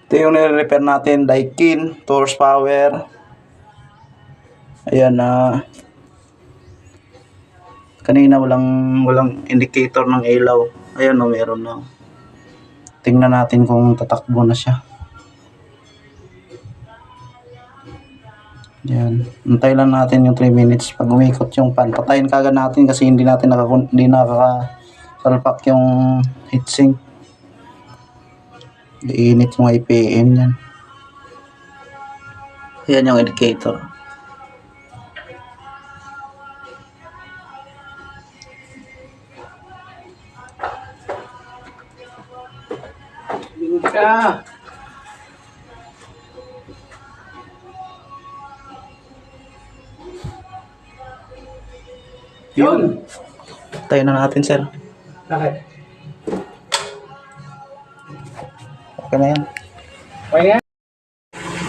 Ito yung nire-repair natin, Daikin, 2 horsepower. Ayan na. Kanina walang indicator ng ilaw. Ayan o, meron na. Tingnan natin kung tatakbo na siya. Yan. Antay lang natin yung 3 minutes. Pag umikot yung pan, patayin kagad natin kasi hindi nakakasalpak yung heatsink. Iinit yung IPM yan. Yan yung indicator. Bingka. Yun. Tayo na natin, sir. Bakit? Okay na yan. Okay yan?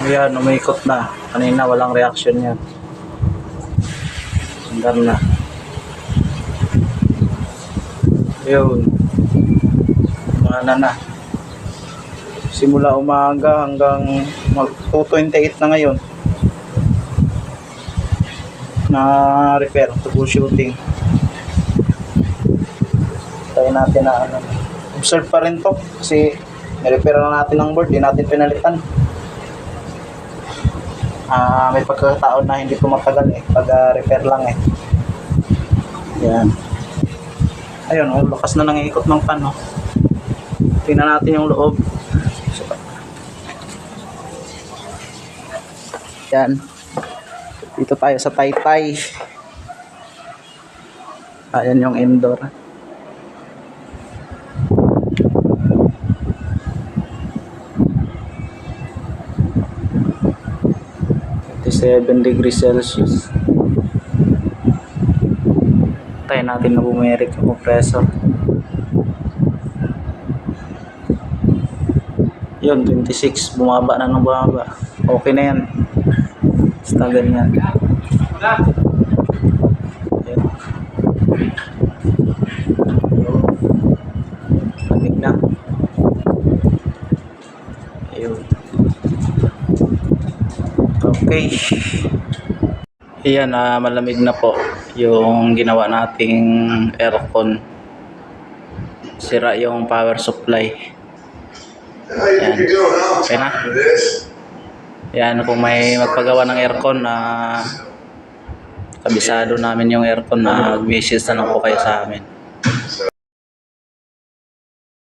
Ayan, umikot na. Kanina walang reaction yan. Sandar na. Yun. Mana na. Simula umaga hanggang 2:28 na ngayon. Na repair, troubleshooting. Tayo natin na observe pa rin to kasi nirepair na natin ng board, di natin pinalitan. May pagkakataon na hindi ko matagal pag repair lang Yan. Ayun, lakas na nang ikot ng pan Tingnan natin yung loob. Yan. Dito tayo sa Taytay. Ayan yung indoor. °7 tayo natin na bumirik yung compressor. Yun, 26. Bumaba na ng bumaba. Okay na yan. Basta ganyan. Ayan. Lamig na. Ayun. Okay. Ayan, malamig na po yung ginawa nating aircon. Sira yung power supply. Ayan. Okay na. Ayan, kung may magpagawa ng aircon kabisado namin yung aircon message na lang po kayo sa amin.